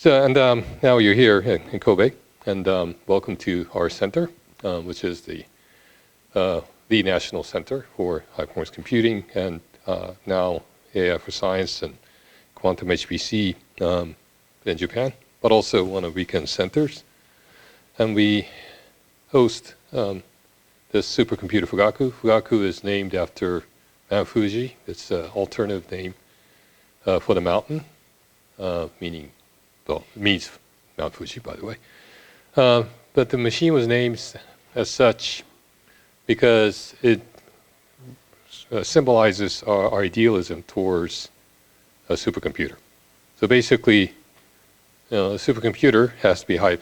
Now you're here in Kobe, and welcome to our center, which is the National Center for High Performance Computing, and now AI for Science and Quantum HPC in Japan, but also one of RIKEN centers. And we host this supercomputer Fugaku. Fugaku is named after Mount Fuji. It's an alternative name for the mountain, meaning, well, it means Mount Fuji, by the way. But the machine was named as such because it symbolizes our idealism towards a supercomputer. So basically, a supercomputer has to be high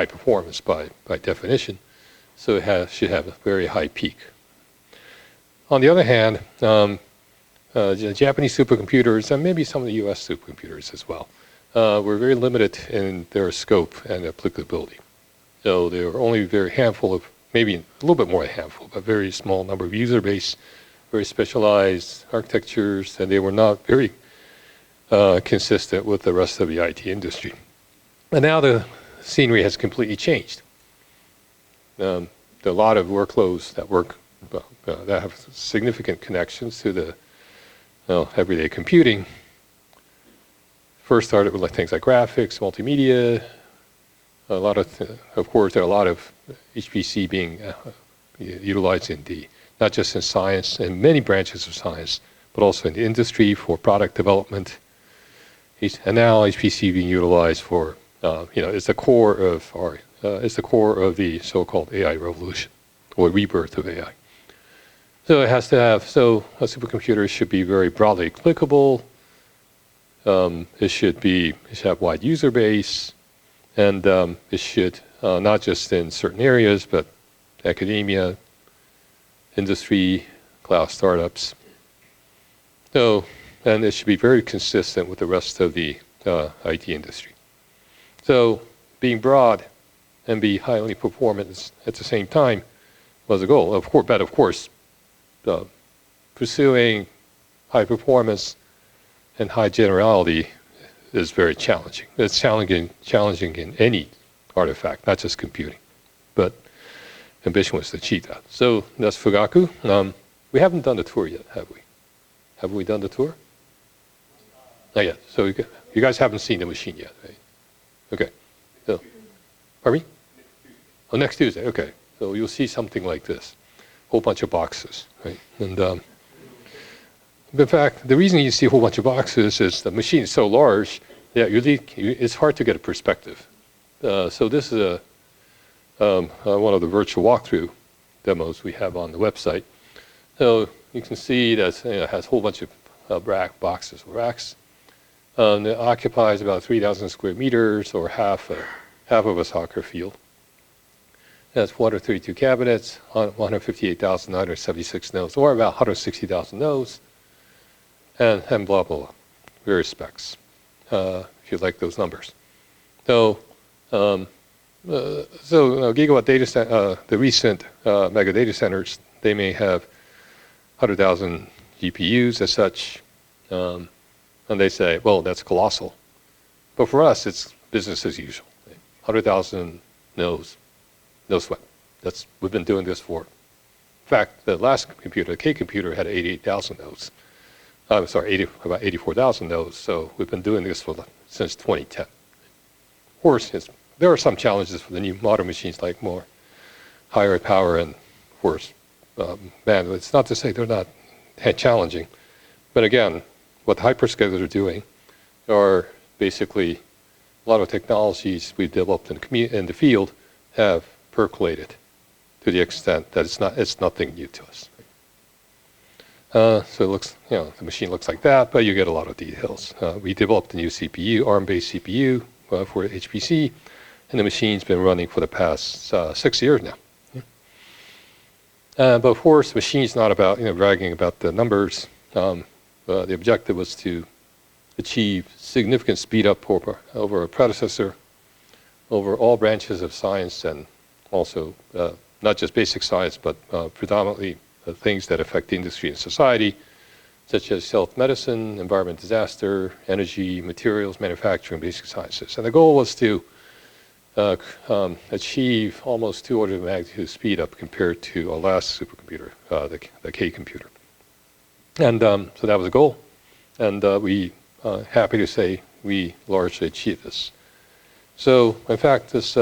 performance by definition. So it should have a very high peak. On the other hand, Japanese supercomputers, and maybe some of the US supercomputers as well, were very limited in their scope and applicability. So there were only a very handful of, maybe a little bit more than a handful, but very small number of user base, very specialized architectures, and they were not very consistent with the rest of the IT industry. And now the scenery has completely changed. There are a lot of workloads that have significant connections to the everyday computing. First started with things like graphics, multimedia. Of course, there are a lot of HPC being utilized not just in science, in many branches of science, but also in the industry for product development. And now HPC being utilized for, it's the core of the so-called AI revolution, or rebirth of AI. So it has to have, a supercomputer should be very broadly applicable. It should have wide user base, and it should not just in certain areas, but academia, industry, cloud startups. And it should be very consistent with the rest of the IT industry. So being broad and be highly performant at the same time was the goal. But of course, pursuing high performance and high generality is very challenging. It's challenging in any artifact, not just computing. But ambition was to achieve that. So that's Fugaku. We haven't done the tour yet, have we? Have we done the tour? Not yet. So you guys haven't seen the machine yet, right? Okay. So, pardon me? Oh, next Tuesday. Okay. So you'll see something like this. A whole bunch of boxes, right? And in fact, the reason you see a whole bunch of boxes is the machine is so large that it's hard to get a perspective. So this is one of the virtual walkthrough demos we have on the website. So you can see that it has a whole bunch of boxes or racks. It occupies about 3,000 square meters, or half of a soccer field. It has 432 cabinets, 158,976 nodes, or about 160,000 nodes, and blah, blah, blah, various specs, if you like those numbers. So, gigawatt data center, the recent mega data centers, they may have 100,000 GPUs as such, and they say, well, that's colossal. But for us, it's business as usual. 100,000 nodes, no sweat. We've been doing this for. In fact, the last computer, the K computer, had 88,000 nodes. I'm sorry, about 84,000 nodes. So we've been doing this since 2010. Of course, there are some challenges for the new modern machines, like more higher power and, of course, bandwidth. It's not to say they're not challenging, but again, what the hyperscalers are doing are basically a lot of technologies we've developed in the field have percolated to the extent that it's nothing new to us. So it looks, the machine looks like that, but you get a lot of details. We developed a new CPU, ARM-based CPU for HPC, and the machine's been running for the past 6 years now. But of course, the machine's not about bragging about the numbers. The objective was to achieve significant speed up over a predecessor, over all branches of science, and also not just basic science, but predominantly things that affect industry and society, such as health medicine, environment disaster, energy, materials, manufacturing, basic sciences. And the goal was to achieve almost 2 orders of magnitude speed up compared to our last supercomputer, the K computer. And so that was the goal. And we happy to say we largely achieved this. So in fact, this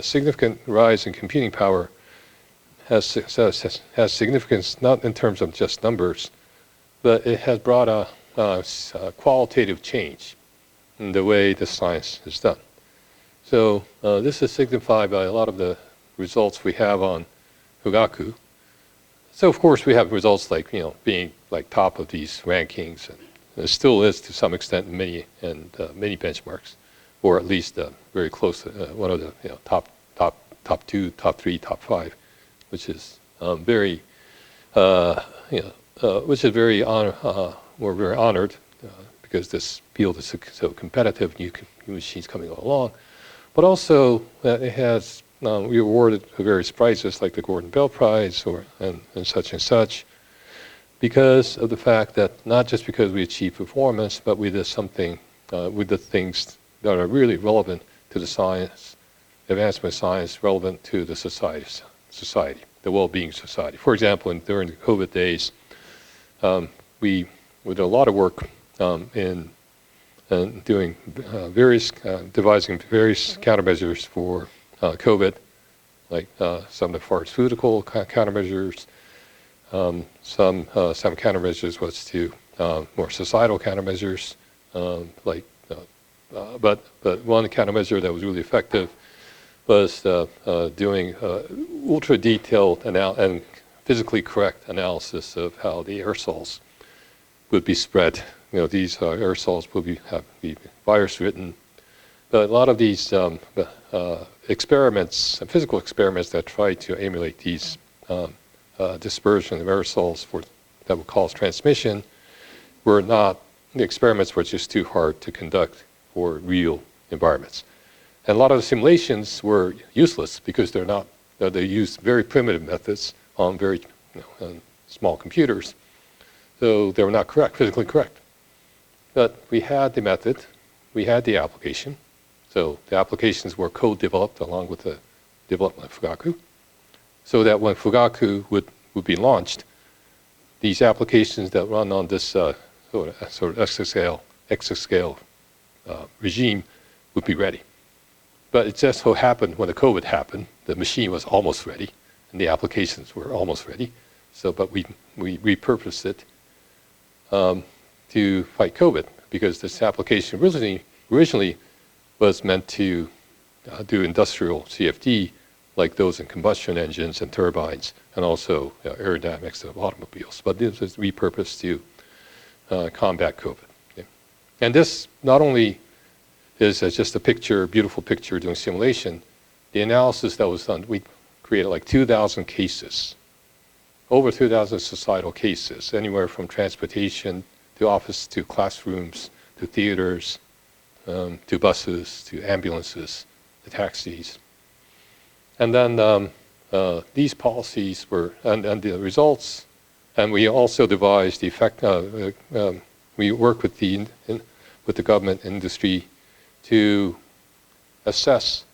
significant rise in computing power has significance not in terms of just numbers, but it has brought a qualitative change in the way the science is done. So this is signified by a lot of the results we have on Fugaku. So of course we have results like being like top of these rankings, and it still is to some extent in many benchmarks, or at least very close to one of the top 2, top 3, top 5, which is very which is very we're very honored because this field is so competitive, new machines coming along. But also it has, we awarded various prizes like the Gordon Bell Prize and such, because of the fact that not just because we achieved performance, but we did something with the things that are really relevant to the science, advancement of science, relevant to the society, the well-being society. For example, during the COVID days, we did a lot of work in doing devising various countermeasures for COVID, like some of the pharmaceutical countermeasures. Some countermeasures was to more societal countermeasures, but one countermeasure that was really effective was doing ultra detailed and physically correct analysis of how the aerosols would be spread. These aerosols will be virus ridden. But a lot of these experiments, physical experiments that try to emulate these dispersion of aerosols that would cause transmission, the experiments were just too hard to conduct for real environments. And a lot of the simulations were useless because they used very primitive methods on very small computers. So they were not physically correct. But we had the method, we had the application. So the applications were co-developed along with the development of Fugaku, so that when Fugaku would be launched, these applications that run on this sort of exascale regime would be ready. But it just so happened when the COVID happened, the machine was almost ready, and the applications were almost ready. So, but we repurposed it to fight COVID, because this application originally was meant to do industrial CFD, like those in combustion engines and turbines, and also aerodynamics of automobiles. But this was repurposed to combat COVID. Okay. And this not only is just a beautiful picture doing simulation. The analysis that was done, we created like 2,000 cases, over 2,000 societal cases, anywhere from transportation to office to classrooms to theaters to buses to ambulances to taxis. And then these policies were, and the results, and we also devised the effect, we worked with the government industry to assess,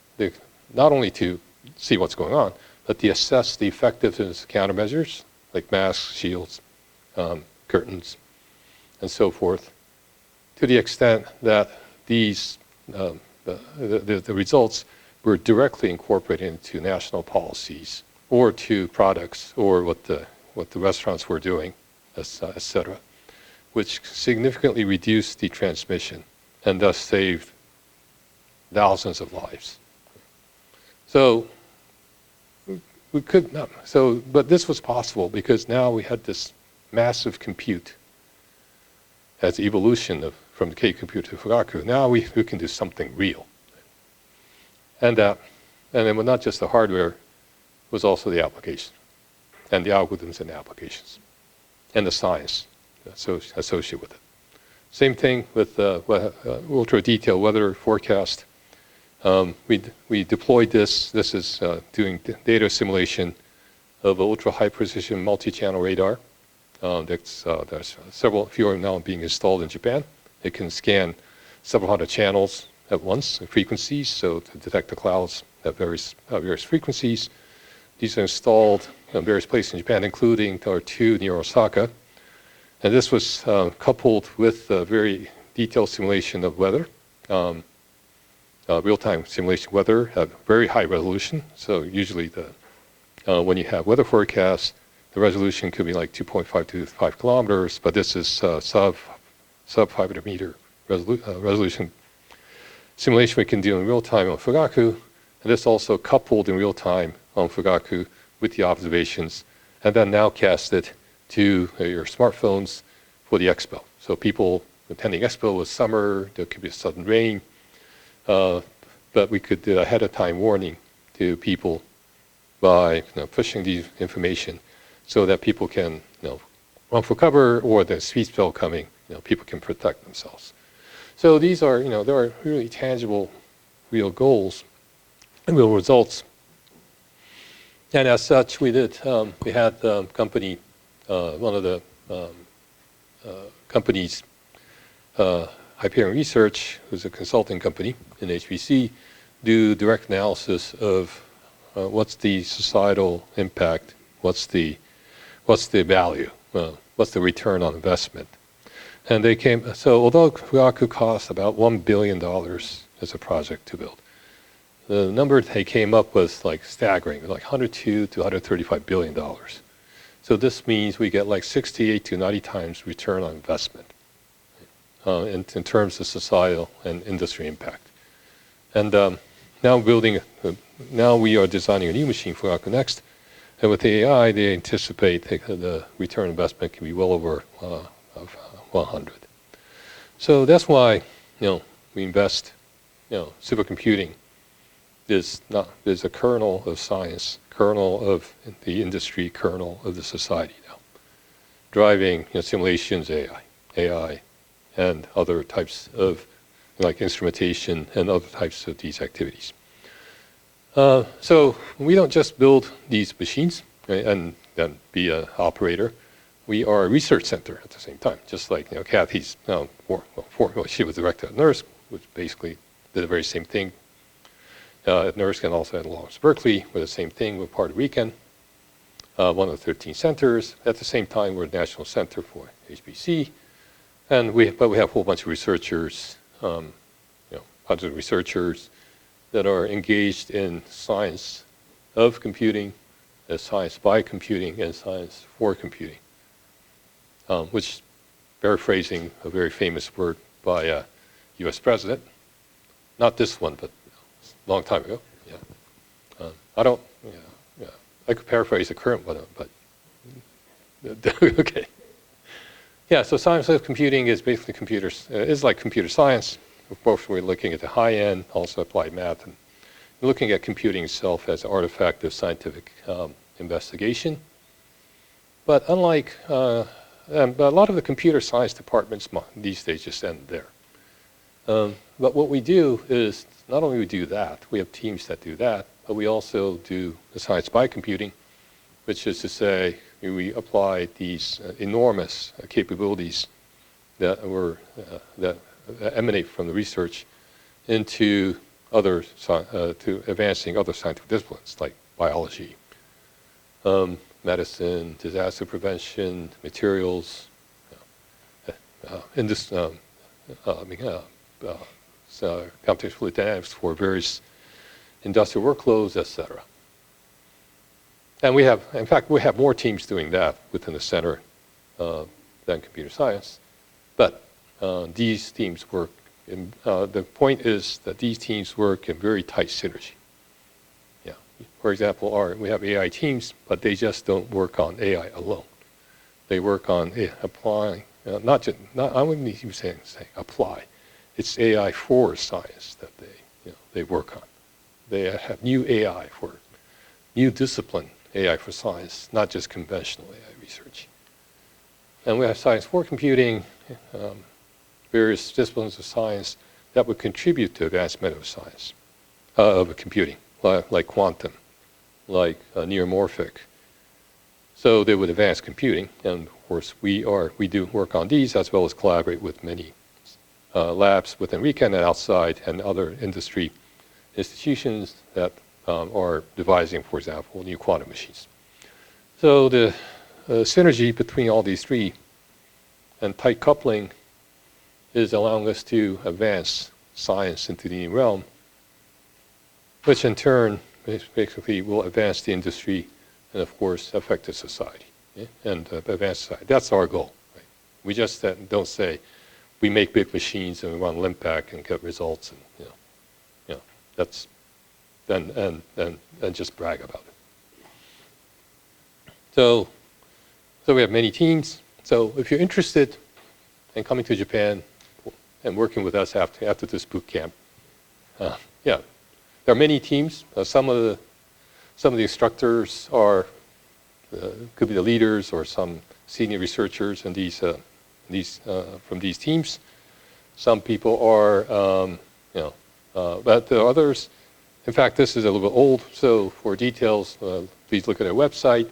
not only to see what's going on, but to assess the effectiveness of countermeasures, like masks, shields, curtains, and so forth, to the extent that these, the results were directly incorporated into national policies or to products or what the restaurants were doing, et cetera, which significantly reduced the transmission and thus saved thousands of lives. So we could not, but this was possible because now we had this massive compute as evolution from the K computer to Fugaku. Now we can do something real. And then not just the hardware, was also the application, and the algorithms and the applications, and the science associated with it. Same thing with ultra detailed weather forecast. We deployed this. This is doing data simulation of ultra high precision multi-channel radar There's few are now being installed in Japan. It can scan several hundred channels at once, frequencies, so to detect the clouds at various frequencies. These are installed in various places in Japan, including our 2 near Osaka. And this was coupled with a very detailed simulation of weather, real-time simulation weather at very high resolution. So usually when you have weather forecasts, the resolution could be like 2.5 to 5 kilometers, but this is sub 500 meter resolution simulation we can do in real time on Fugaku. And this also coupled in real time on Fugaku with the observations, and then now cast it to your smartphones for the expo. So people attending expo with summer, there could be sudden rain, but we could do ahead of time warning to people by pushing the information so that people can run for cover, or the speed spell coming, people can protect themselves. So these are, there are really tangible, real goals and real results. And as such, we had company, one of the companies, Hyperion Research, who's a consulting company in HPC, do direct analysis of what's the societal impact, what's the value, what's the return on investment. And they came, so although Fugaku cost about $1 billion as a project to build, the number they came up with like staggering, like $102 to $135 billion. So this means we get like 68 to 90 times return on investment in terms of societal and industry impact. And now we are designing a new machine for Fugaku Next. And with the AI, they anticipate the return on investment can be well over 100. So that's why we invest. Supercomputing is a kernel of science, kernel of the industry, kernel of the society now, driving simulations, AI, and other types of like instrumentation and other types of these activities. So we don't just build these machines, right, and then be an operator. We are a research center at the same time, just like Kathy's. She was director at NERSC, which basically did the very same thing at NERSC, and also at Lawrence Berkeley. We're the same thing. We're part of RIKEN, one of the 13 centers. At the same time, we're a national center for HPC, and we have a whole bunch of researchers, hundreds of researchers that are engaged in science of computing, science by computing, and science for computing. Which, paraphrasing a very famous word by a U.S. president, not this one, but a long time ago. Yeah, I could paraphrase the current one, but okay. Yeah, so science of computing is basically computers. Is like computer science. Of course, we're looking at the high end, also applied math, and looking at computing itself as an artifact of scientific investigation. But unlike but a lot of the computer science departments these days just end there. But what we do is, not only we do that, we have teams that do that, but we also do the science by computing, which is to say, we apply these enormous capabilities that emanate from the research into to advancing other scientific disciplines like biology, medicine, disaster prevention, materials, computational fluid dynamics for various industrial workloads, etc. And in fact, we have more teams doing that within the center than computer science. But these teams work. The point is that these teams work in very tight synergy. Yeah. For example, we have AI teams, but they just don't work on AI alone. They work on applying, I wouldn't even say apply. It's AI for science that they work on. They have new AI for new discipline, AI for science, not just conventional AI research. And we have science for computing, various disciplines of science that would contribute to advancement of science, of computing, like quantum, like neuromorphic, So they would advance computing, and of course we do work on these as well as collaborate with many labs within RIKEN and outside and other industry institutions that are devising, for example, new quantum machines. So the synergy between all these three and tight coupling is allowing us to advance science into the new realm, which in turn basically will advance the industry and, of course, affect the society, and advance society. That's our goal. Right? We just don't say we make big machines and we run limp-back and get results, and that's and just brag about it. So we have many teams. So if you're interested in coming to Japan and working with us after this boot camp, there are many teams. Some of the instructors are could be the leaders or some senior researchers in from these teams. Some people are but the others. In fact, this is a little bit old. So for details, please look at our website.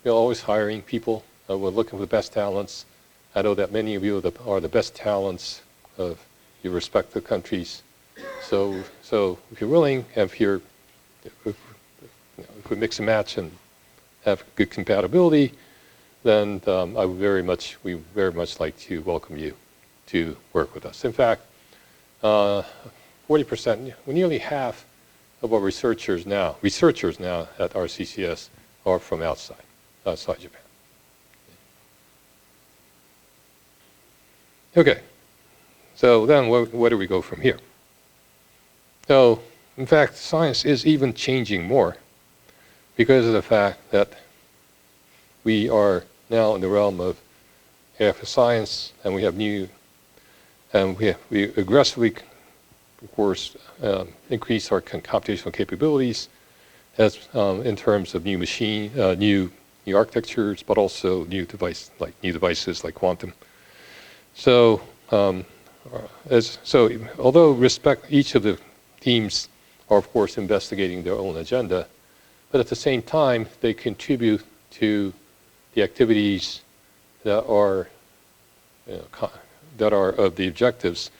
We're always hiring people. We're looking for the best talents. I know that many of you are the best talents of your respective countries. So if you're willing, if we mix and match and have good compatibility, then we very much like to welcome you to work with us. In fact, 40%, nearly half of our researchers now at R-CCS are from outside Japan. Okay, so then where do we go from here? So, in fact, science is even changing more because of the fact that we are now in the realm of AI for science, and we have we aggressively, of course, increase our computational capabilities as in terms of new new architectures, but also new devices like quantum. So, although each of the teams are, of course, investigating their own agenda, but at the same time, they contribute to the activities that are of the objectives,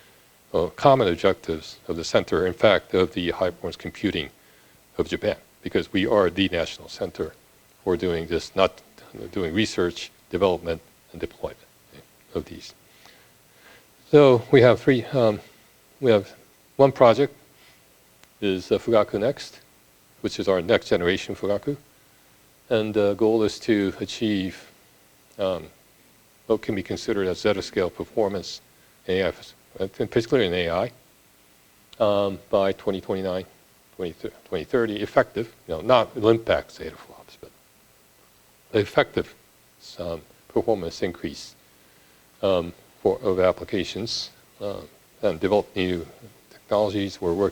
common objectives of the center, in fact, of the high-performance computing of Japan, because we are the national center for doing this, not doing research, development, and deployment of these. So we have one project is Fugaku Next, which is our next generation Fugaku. And the goal is to achieve what can be considered as zettascale performance in AI, particularly in AI, by 2029, 2030, effective, not limp-back zettaflops, but effective performance increase of applications and develop new technologies. We're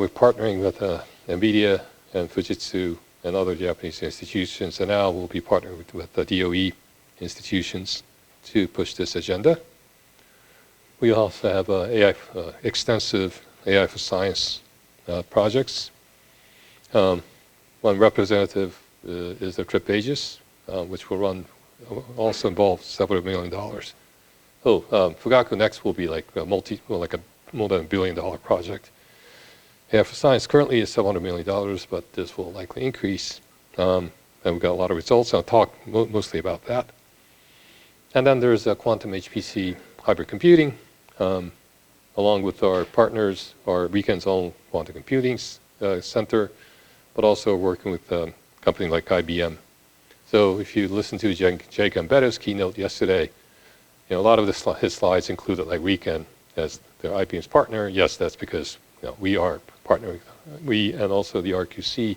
partnering with NVIDIA and Fujitsu and other Japanese institutions, and now we'll be partnering with the DOE institutions to push this agenda. We also have extensive AI for science projects. One representative is the Trip Aegis, which will also involve several $1 million. So Fugaku Next will be like more than $1 billion project. AI for science currently is $700 million, but this will likely increase. And we've got a lot of results. I'll talk mostly about that. And then there's quantum HPC hybrid computing, along with our partners, our RIKEN's own quantum computing center, but also working with a company like IBM. So if you listen to Jake Gambetto's keynote yesterday, a lot of his slides included like RIKEN as their IBM's partner. Yes, that's because we are partnering. We and also the RQC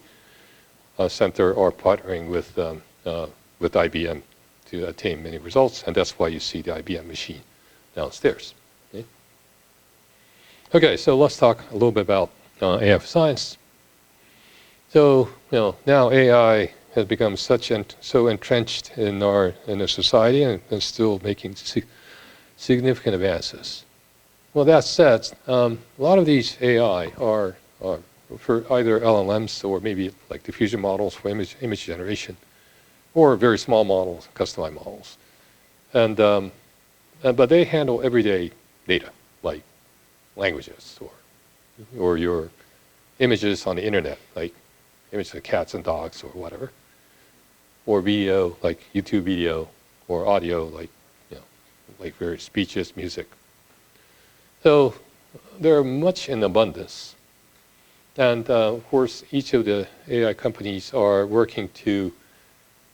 center are partnering with IBM to attain many results, and that's why you see the IBM machine downstairs. Okay, so let's talk a little bit about AI for science. So now AI has become so entrenched in our society and still making significant advances. Well, that said, a lot of these AI are for either LLMs or maybe like diffusion models for image generation, or very small models, customized models. But they handle everyday data, like languages or your images on the internet, like images of cats and dogs or whatever, or video, like YouTube video, or audio, like like various speeches, music. So they're much in abundance. And of course, each of the AI companies are working to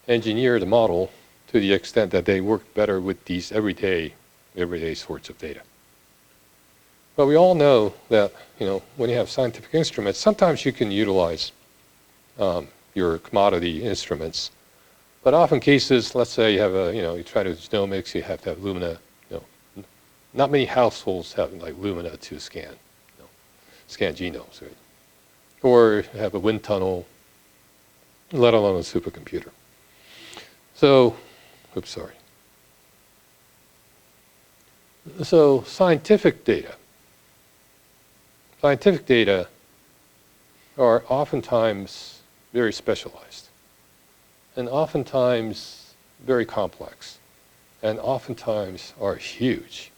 engineer the model to the extent that they work better with these everyday sorts of data. But we all know that when you have scientific instruments, sometimes you can utilize your commodity instruments. But often cases, let's say you have you try to do genomics, you have to have Lumina. Not many households have like Lumina to scan genomes, right? Or have a wind tunnel, let alone a supercomputer. So, oops, sorry. So scientific data are oftentimes very specialized, and oftentimes very complex, and oftentimes are huge.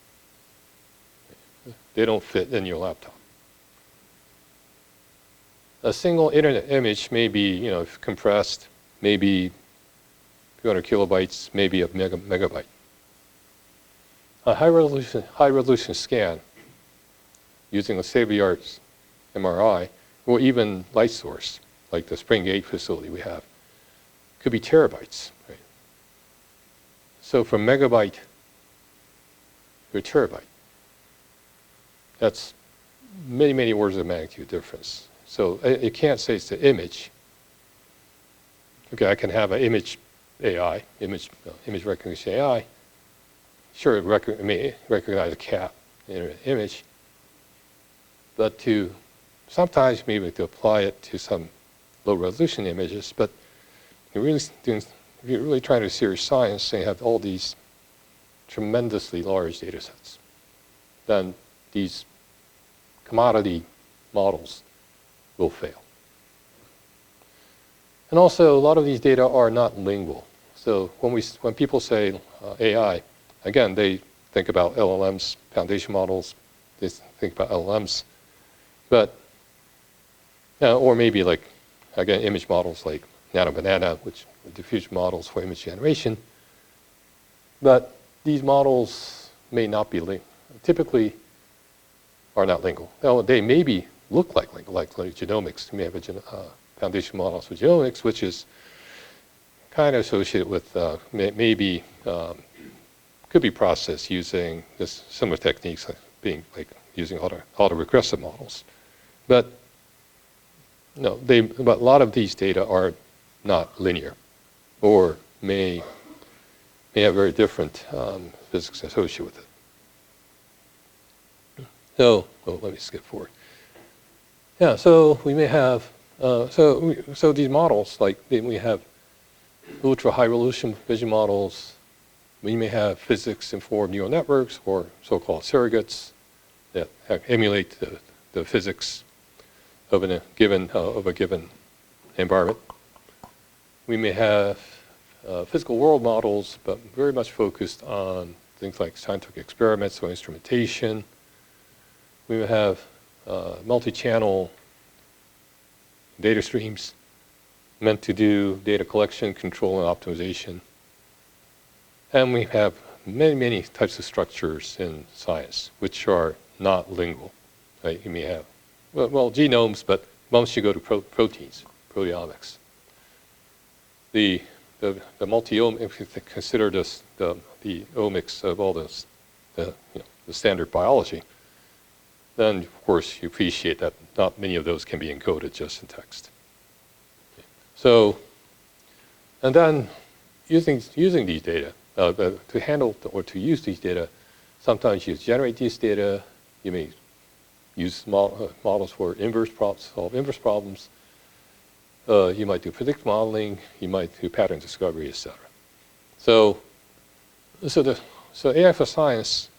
They don't fit in your laptop. A single internet image may be, if compressed, maybe a few hundred kilobytes, maybe a megabyte. A high-resolution scan using a state-of-the-art MRI, or even light source, like the Spring Gate facility we have, could be terabytes. Right? So from megabyte to a terabyte, that's many, many orders of magnitude difference. So you can't say it's the image. Okay, I can have an image AI, image recognition AI. Sure, it may recognize a cat in an image, but sometimes maybe to apply it to some low-resolution images. But if you're really trying to do serious science and you have all these tremendously large data sets, then these commodity models will fail. And also, a lot of these data are not lingual. So when people say AI, again, they think about LLMs, foundation models. They think about LLMs, but or maybe like again image models like Nano Banana, which are diffusion models for image generation. But these models may not be typically are not lingual. Now, they maybe look like lingual, like genomics. You may have a foundation models for genomics, which is kind of associated with maybe could be processed using this similar techniques, like using autoregressive models. But no, but a lot of these data are not linear, or may have very different physics associated with it. So, let me skip forward. Yeah, so we may have so these models, like we have ultra high resolution vision models. We may have physics-informed neural networks, or so-called surrogates, that emulate the physics of a given environment. We may have physical world models, but very much focused on things like scientific experiments or instrumentation. We may have multi-channel data streams meant to do data collection, control, and optimization. And we have many, many types of structures in science which are not lingual. Right? You may have, well, genomes, but once you go to proteins, proteomics. The multi-omics, if you consider this the omics of all this, the standard biology, then of course you appreciate that not many of those can be encoded just in text. So, and then using these data to handle or to use these data, sometimes you generate these data. You may use models for solve inverse problems. You might do predictive modeling. You might do pattern discovery, etc. So AI for science,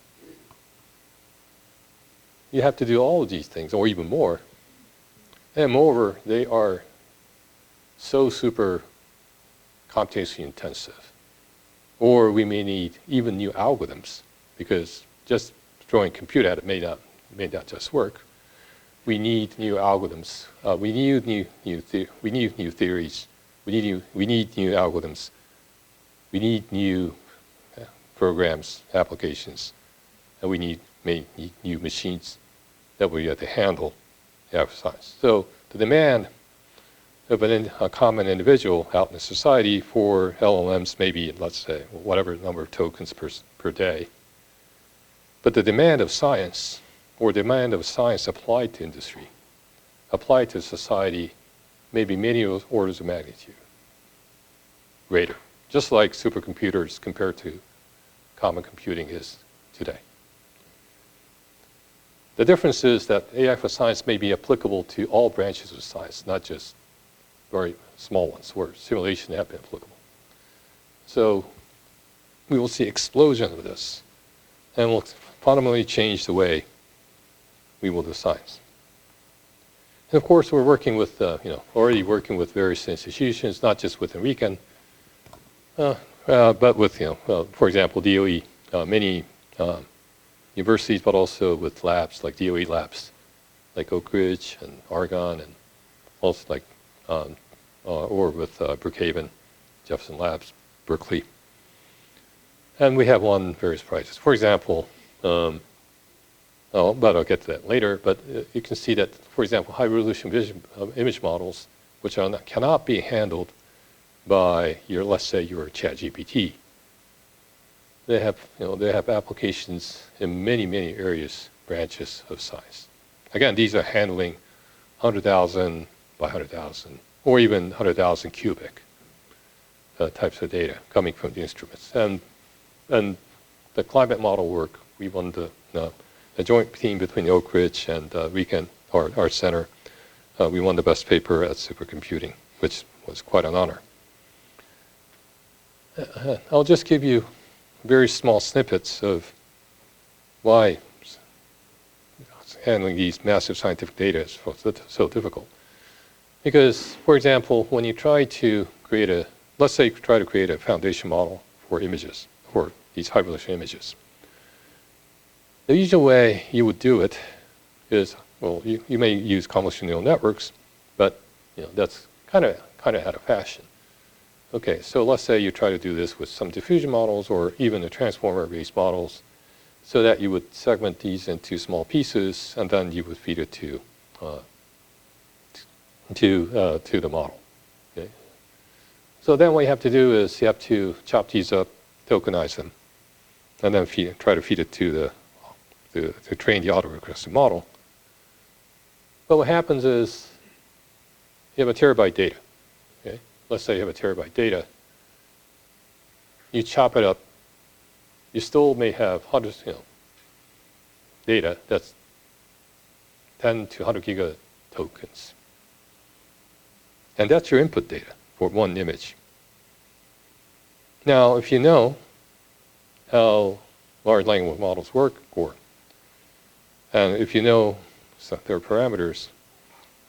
you have to do all of these things, or even more. And moreover, they are so super computationally intensive. Or we may need even new algorithms, because just throwing compute at it may not just work. We need new algorithms. We need new theories. We need new algorithms. We need new programs, applications, and we may need new machines that we have to handle the science. So the demand of a common individual out in the society for LLMs may be, let's say, whatever number of tokens per day. But the demand of science, or demand of science applied to industry, applied to society, may be many orders of magnitude greater, just like supercomputers compared to common computing is today. The difference is that AI for science may be applicable to all branches of science, not just very small ones where simulation have been applicable. So we will see explosion of this, and will fundamentally change the way we will do science. And of course, we're working with, already working with various institutions, not just within RIKEN, but with, for example, DOE, many universities, but also with labs like DOE labs, like Oak Ridge and Oregon, and also like, or with Brookhaven, Jefferson Labs, Berkeley. And we have won various prizes. For example, but I'll get to that later, but you can see that, for example, high resolution image models, which cannot be handled by let's say your ChatGPT. They have applications in many, many areas, branches of science. Again, these are handling 100,000 by 100,000, or even 100,000 cubic types of data coming from the instruments. And the climate model work, we won the joint team between the Oak Ridge and RIKEN, our center. We won the best paper at supercomputing, which was quite an honor. I'll just give you very small snippets of why handling these massive scientific data is so difficult. Because, for example, when you try to create let's say you try to create a foundation model for images, for these high resolution images. The usual way you would do it is, well, you may use convolutional neural networks, but that's kind of out of fashion. Okay, so let's say you try to do this with some diffusion models or even the transformer-based models, so that you would segment these into small pieces, and then you would feed it to the model. Okay? So then what you have to do is you have to chop these up, tokenize them, and then try to feed it to train the autoregressive model. But what happens is you have a terabyte data. Okay? Let's say you have a terabyte data. You chop it up. You still may have hundreds, data that's 10 to 100 gigatokens. And that's your input data for one image. Now, if you know how large language models work, and if you know their parameters,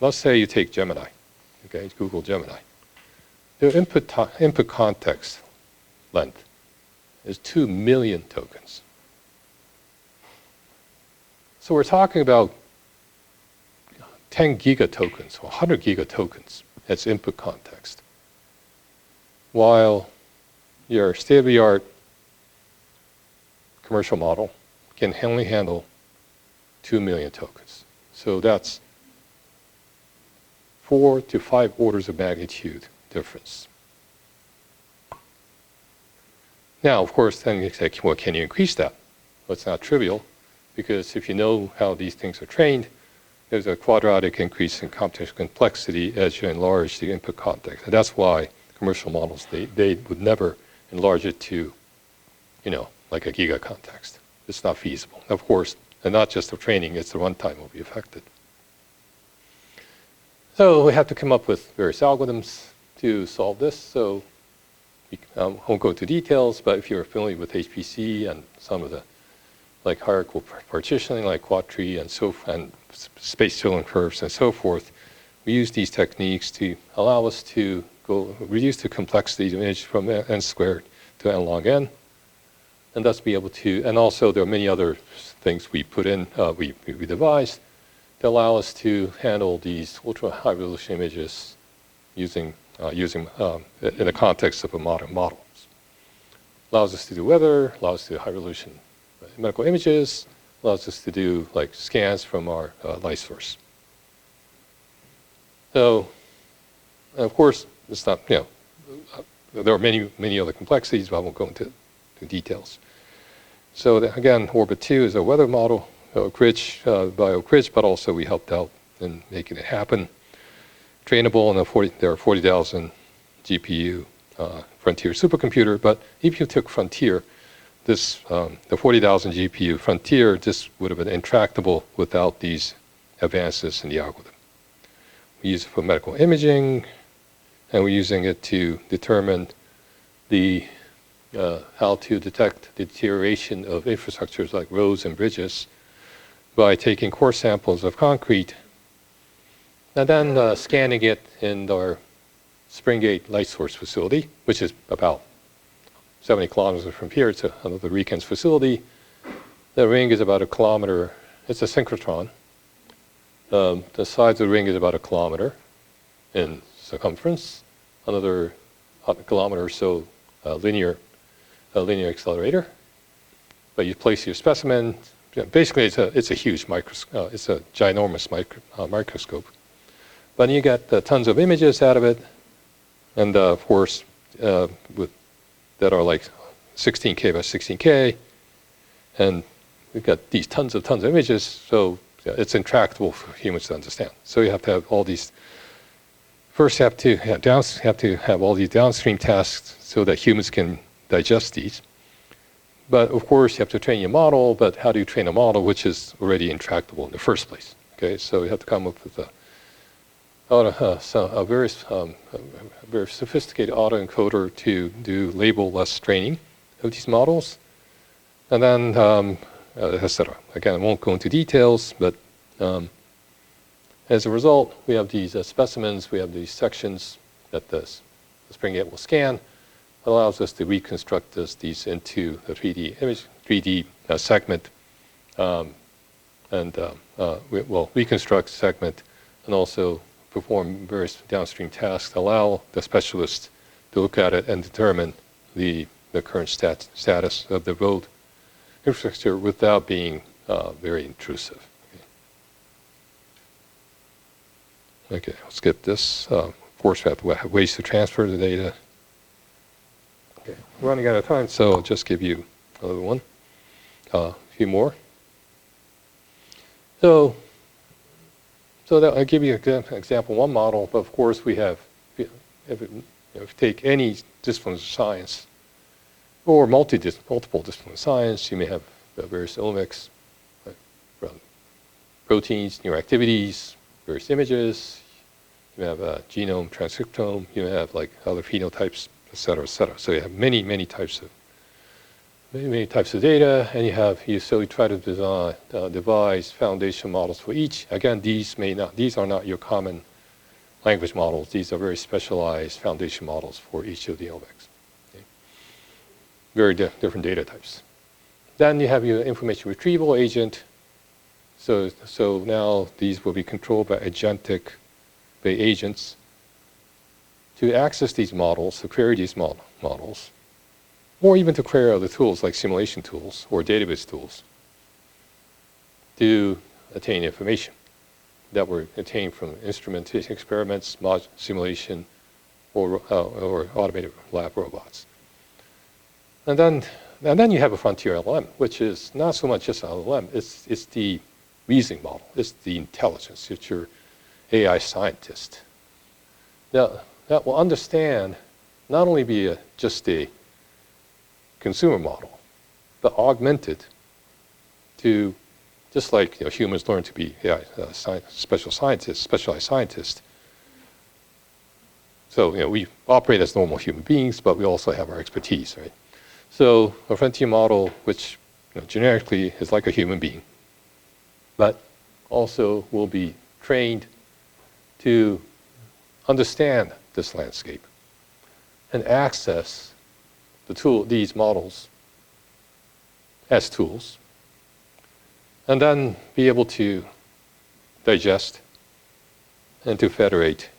let's say you take Gemini, okay, Google Gemini. The input context length is 2 million tokens. So we're talking about 10 gigatokens, or 100 gigatokens as input context, while your state-of-the-art commercial model can only handle 2 million tokens. So that's 4 to 5 orders of magnitude difference. Now, of course, then you say, well, can you increase that? Well, it's not trivial, because if you know how these things are trained, there's a quadratic increase in computational complexity as you enlarge the input context. And that's why commercial models, they would never enlarge it to, like a giga context. It's not feasible. Of course, and not just the training, it's the runtime will be affected. So we have to come up with various algorithms to solve this. So I won't go into details, but if you're familiar with HPC and some of the hierarchical partitioning like quadtree and space filling curves and so forth, we use these techniques to allow us to reduce the complexity of the image from n squared to n log n, and thus be able to, and also there are many other things we put in, we devised to allow us to handle these ultra high resolution images using in the context of a modern model. Allows us to do weather, allows us to do high resolution medical images, allows us to do like scans from our light source. So, and of course, it's not, there are many other complexities, but I won't go into details. So again, Orbit 2 is a weather model, Oak Ridge, by Oak Ridge, but also we helped out in making it happen. Trainable, and there are 40,000 GPU Frontier supercomputer, but if you took Frontier, this, the 40,000 GPU Frontier, this would have been intractable without these advances in the algorithm. We use it for medical imaging, and we're using it to determine how to detect deterioration of infrastructures like roads and bridges by taking core samples of concrete and then scanning it in our Springgate light source facility, which is about 70 kilometers from here to another RIKEN's facility. The ring is about 1 kilometer. It's a synchrotron. The size of the ring is about 1 kilometer in circumference. Another kilometer or so linear accelerator. But you place your specimen. Basically, it's a huge microscope. It's a ginormous microscope. But you get tons of images out of it, and of course, that are like 16K by 16K, and we've got these tons of images. So it's intractable for humans to understand. So you have to have all these. First, you have to have all these downstream tasks so that humans can digest these. But of course, you have to train your model. But how do you train a model which is already intractable in the first place? Okay, so you have to come up with a very sophisticated autoencoder to do label-less training of these models, and then etc. Again, I won't go into details, but as a result, we have these specimens, we have these sections that the Springgate will scan. It allows us to reconstruct these into a 3D image, 3D segment, we'll reconstruct segment and also perform various downstream tasks, allow the specialist to look at it and determine the current status of the road infrastructure without being very intrusive. Okay, I'll skip this. Of course, we have to have ways to transfer the data. Okay, we're running out of time, so I'll just give you another one, a few more. So that I'll give you an example, one model, but of course we have, if you take any discipline of science or multiple discipline of science, you may have various omics, from proteins, neuroactivities, various images, you have genome, transcriptome, you have like other phenotypes, et cetera, et cetera. So you have many types of data, and so we try to devise foundation models for each. Again, these are not your common language models. These are very specialized foundation models for each of the omics. Okay? Very different data types. Then you have your information retrieval agent. So now these will be controlled by agentic agents to access these models, to query these models, or even to query other tools like simulation tools or database tools to attain information that were attained from instrumentation experiments, simulation, or automated lab robots. And then you have a frontier LLM, which is not so much just an LLM, it's the reasoning model, it's the intelligence, it's your AI scientist. Now, that will understand, not only be just a consumer model, but augmented to, just like humans learn to be specialized scientists. So we operate as normal human beings, but we also have our expertise, right? So a frontier model, which generically is like a human being, but also will be trained to understand this landscape and access these models as tools, and then be able to digest and to federate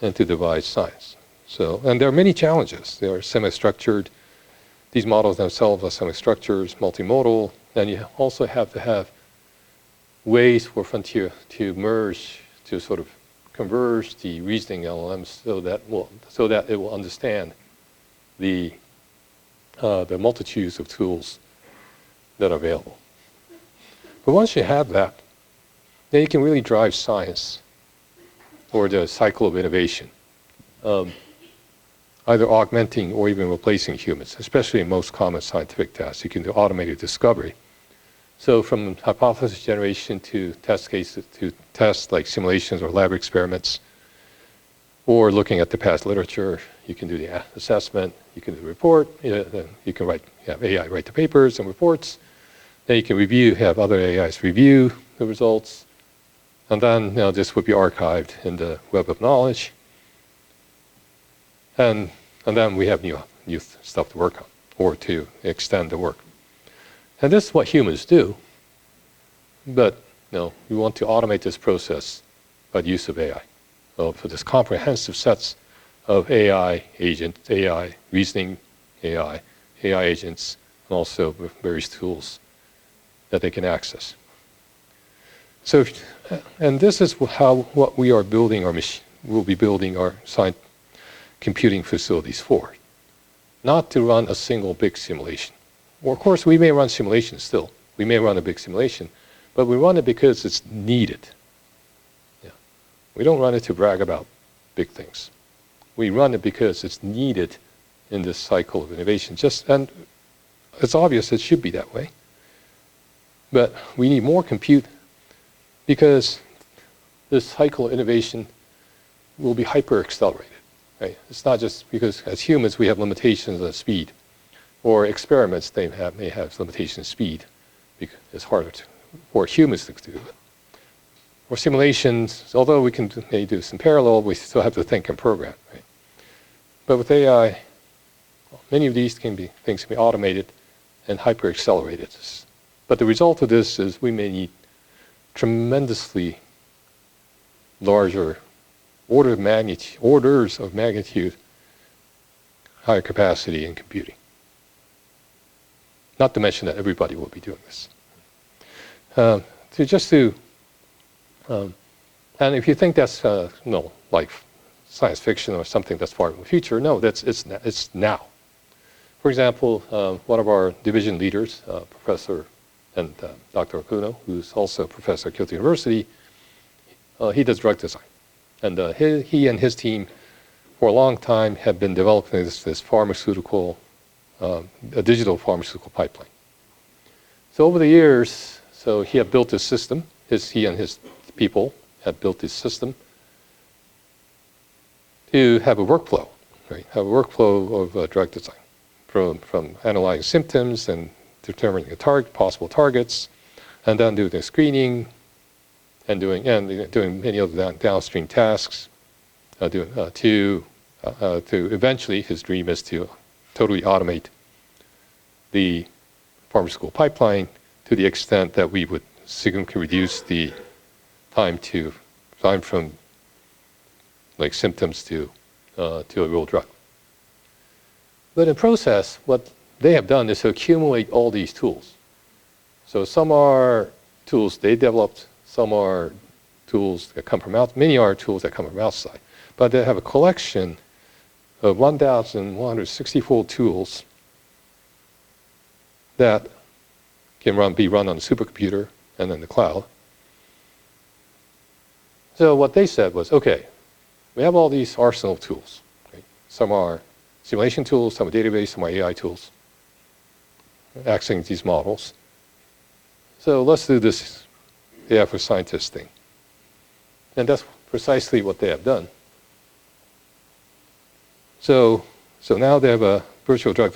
and to devise science. So, and there are many challenges. They are semi-structured. These models themselves are semi-structured, multimodal, and you also have to have ways for frontier to merge, to sort of converge the reasoning LLMs so that it will understand the multitudes of tools that are available. But once you have that, then you can really drive science or the cycle of innovation, either augmenting or even replacing humans, especially in most common scientific tasks. You can do automated discovery. So from hypothesis generation to test cases, to tests like simulations or lab experiments, or looking at the past literature, you can do the assessment, you can do the report, you can have AI write the papers and reports, then you can have other AIs review the results, and then this would be archived in the web of knowledge. And then we have new stuff to work on, or to extend the work. And this is what humans do, but we want to automate this process by the use of AI. For this comprehensive sets of AI agents, AI reasoning, AI agents, and also various tools that they can access. So, and this is what we are building we'll be building our science computing facilities for. Not to run a single big simulation. Well, of course, we may run simulations still. We may run a big simulation, but we run it because it's needed. We don't run it to brag about big things. We run it because it's needed in this cycle of innovation. And it's obvious it should be that way. But we need more compute because this cycle of innovation will be hyper-accelerated. Right? It's not just because as humans we have limitations on speed, or experiments may have limitations in speed because it's harder for humans to do it. Or simulations, although we can maybe do this in parallel, we still have to think and program. Right? But with AI, many of these things can be automated and hyper-accelerated. But the result of this is we may need tremendously larger orders of magnitude higher capacity in computing. Not to mention that everybody will be doing this. And if you think that's like science fiction or something that's far in the future, no, it's now. For example, one of our division leaders, Professor and Dr. Okuno, who's also a professor at Kyoto University, he does drug design. And he and his team for a long time have been developing this pharmaceutical, a digital pharmaceutical pipeline. So over the years, he had built this system, he and his people had built this system to have a workflow, right? Have a workflow of drug design, from analyzing symptoms and determining possible targets, and then doing the screening, and doing many other downstream tasks. To eventually, his dream is to totally automate the pharmaceutical pipeline to the extent that we would significantly reduce the time from like symptoms to a real drug. But in process, what they have done is to accumulate all these tools. So some are tools they developed, some are tools that come from many are tools that come from outside. But they have a collection of 1,164 tools that can be run on a supercomputer and in the cloud. So what they said was, okay, we have all these arsenal of tools. Right? Some are simulation tools, some are database, some are AI tools, accessing these models. So let's do this AI for scientists thing. And that's precisely what they have done. So now they have a virtual drug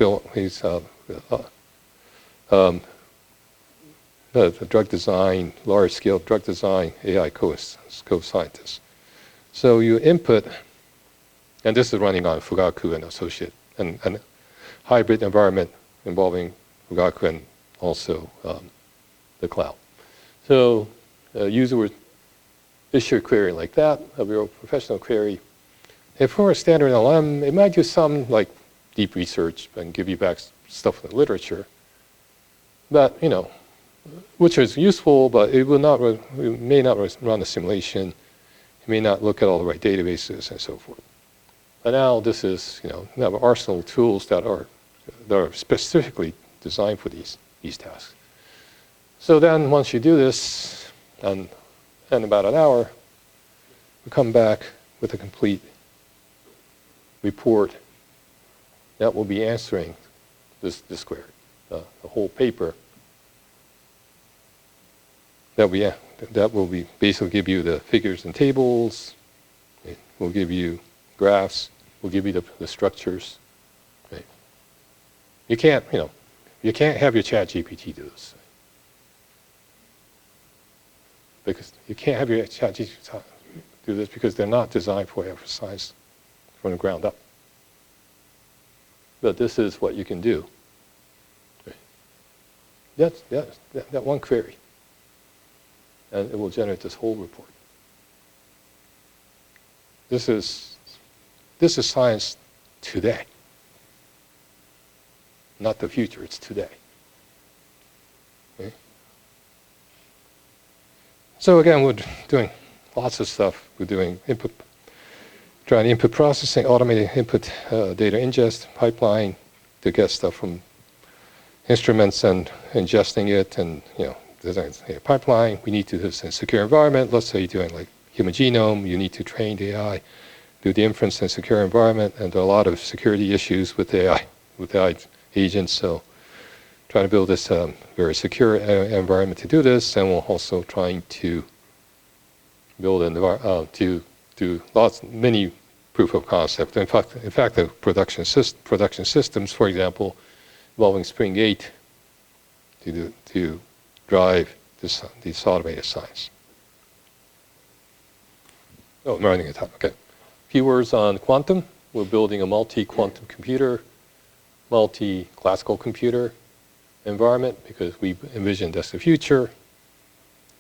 drug design, large-scale drug design AI co-scientists. So you input, and this is running on Fugaku and associate, and hybrid environment involving Fugaku and also the cloud. So a user would issue a query like that, a real professional query. And for a standard LLM, it might do some like deep research and give you back stuff from the literature. But, you know, which is useful, but it will not, it may not run a simulation. It may not look at all the right databases and so forth. But now this is, you know, you have an arsenal of tools that are specifically designed for these tasks. So then once you do this, and in about an hour, we come back with a complete report that will be answering this query. The whole paper that will be basically give you the figures and tables. It will give you graphs. Will give you the structures. Right? You can't, you know, you can't have your ChatGPT do this. Because you can't have your ChatGPT do this because they're not designed for science from the ground up. But this is what you can do. Right? That one query. And it will generate this whole report. This is science today. Not the future, it's today. Okay? So again, we're doing lots of stuff. We're doing trying input processing, automating input data ingest pipeline to get stuff from instruments and ingesting it, and you know, design a pipeline. We need to do this in a secure environment. Let's say you're doing like human genome, you need to train the AI, do the inference in a secure environment, and there are a lot of security issues with AI agents. So trying to build this very secure environment to do this, and we're also trying to build to do many proof of concept. In fact, the production systems, for example, involving Spring 8 to drive this automated science. Oh, I'm running out of time. Okay. A few words on quantum. We're building a multi-quantum computer, multi-classical computer environment because we envision that's the future.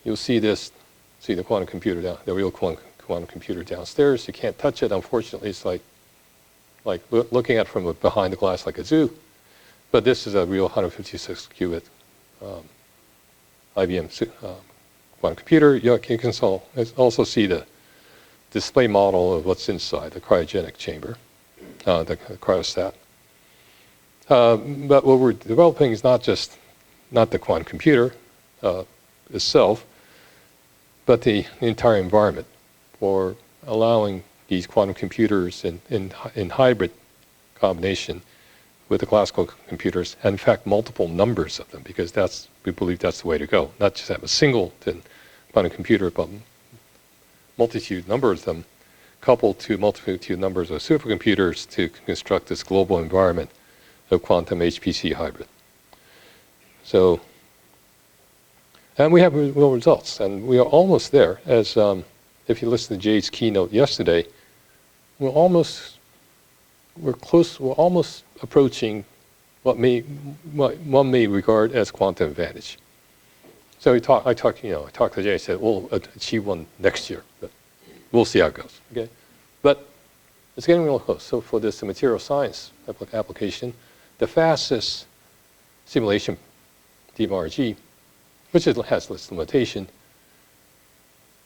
You'll see the quantum computer the real quantum computer downstairs. You can't touch it. Unfortunately, it's like looking at it from behind the glass like a zoo. But this is a real 156 qubit IBM quantum computer. You can also see the display model of what's inside the cryogenic chamber, the cryostat. But what we're developing is not the quantum computer itself, but the entire environment for allowing these quantum computers in hybrid combination with the classical computers, and in fact multiple numbers of them, because we believe that's the way to go. Not just have a single quantum computer, but multitude numbers of them, coupled to multitude numbers of supercomputers to construct this global environment of quantum HPC hybrid. So, and we have real results, and we are almost there. As if you listen to Jay's keynote yesterday, we're almost approaching what one may regard as quantum advantage. So I talked to Jay. I said we'll achieve one next year, but we'll see how it goes. Okay, but it's getting real close. So for this material science application, the fastest simulation, DMRG, which has less limitation,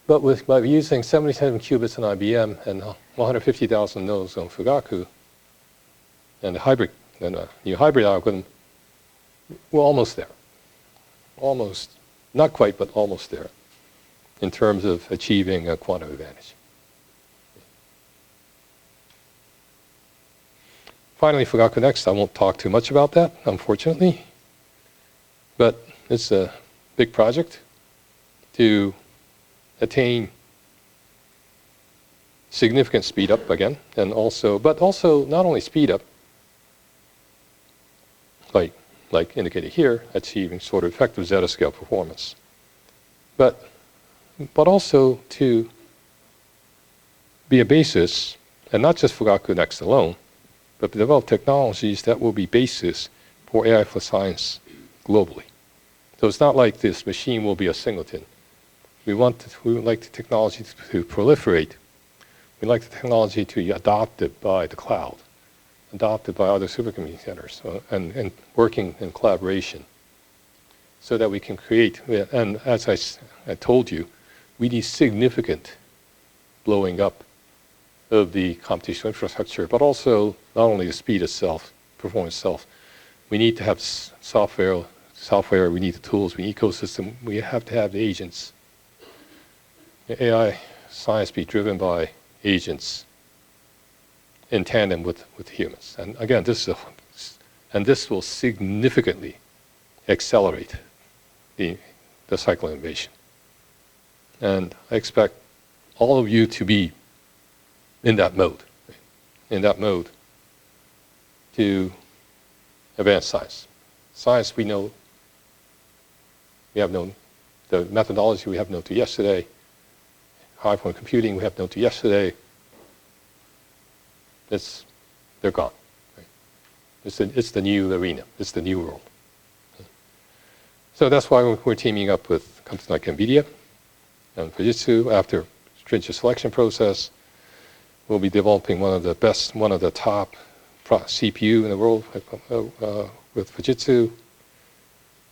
but by using 77 qubits on IBM and 150,000 nodes on Fugaku, and a new hybrid algorithm, we're almost there. Almost, not quite, but almost there in terms of achieving a quantum advantage. Finally, Fugaku Next, I won't talk too much about that, unfortunately, but it's a big project to attain significant speed up again, but also not only speed up, like indicated here, achieving sort of effective zettascale performance, but also to be a basis, and not just for Fugaku Next alone, but develop technologies that will be basis for AI for science globally. So it's not like this machine will be a singleton. We would like the technology to proliferate. We'd like the technology to be adopted by the cloud, adopted by other supercomputing centers, and working in collaboration so that we can create, and as I told you, we need significant blowing up of the computational infrastructure, but also not only the speed itself, performance itself. We need to have software, we need the tools, we need ecosystem, we have to have the agents. The AI science be driven by agents in tandem with humans. And again, this will significantly accelerate the cycle of innovation. And I expect all of you to be in that mode to advance science. Science we know, we have known the methodology we have known to yesterday, high performance computing we have known to yesterday, they're gone. Right? It's the new arena, it's the new world. So that's why we're teaming up with companies like NVIDIA and Fujitsu. After stringent selection process, we'll be developing one of the top CPU in the world with Fujitsu.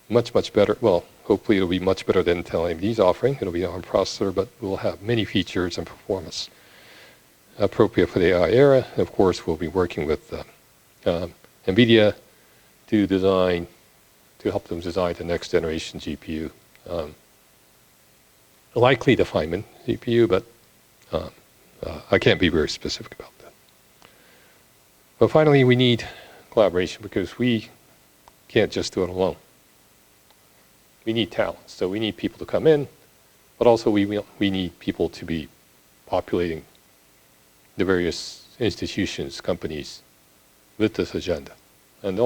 Much better. Well, hopefully it'll be much better than Intel AMD's offering. It'll be an ARM processor, but we'll have many features and performance appropriate for the AI era. And of course, we'll be working with NVIDIA to help them design the next generation GPU. Likely the Feynman GPU, but I can't be very specific about that. But finally, we need collaboration because we can't just do it alone. We need talent. So we need people to come in, but also we need people to be populating the various institutions, companies with this agenda. And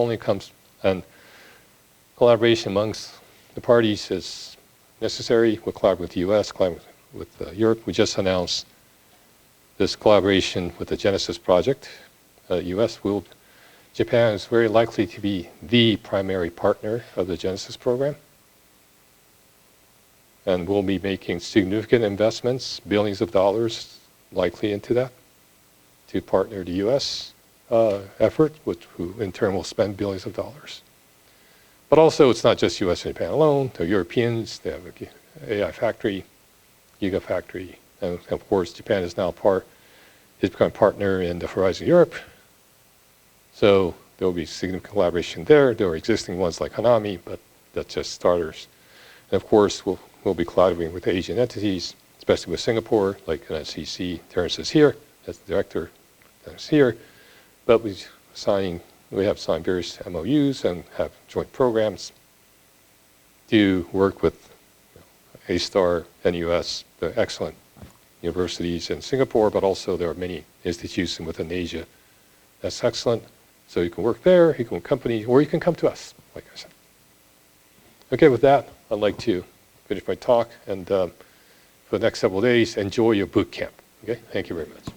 collaboration amongst the parties is necessary. We'll collaborate with the US, collaborate with Europe. We just announced this collaboration with the Genesis project. US Japan is very likely to be the primary partner of the Genesis program. And we'll be making significant investments, billions of dollars likely into that, to partner the US effort, who in turn will spend billions of dollars. But also, it's not just US and Japan alone. The Europeans, they have an AI factory, Gigafactory, and of course, Japan is now become a partner in the Horizon Europe. So there will be significant collaboration there. There are existing ones like Hanami, but that's just starters. And of course, we'll be collaborating with Asian entities, especially with Singapore, like NCC. Terence is here, as the director. Terence is here. But we have signed various MOUs and have joint programs to work with A-STAR, NUS, the excellent universities in Singapore, but also there are many institutions within Asia. That's excellent. So you can work there, you can work with companies, or you can come to us, like I said. Okay, with that, I'd like to finish my talk, and for the next several days, enjoy your boot camp. Okay, thank you very much.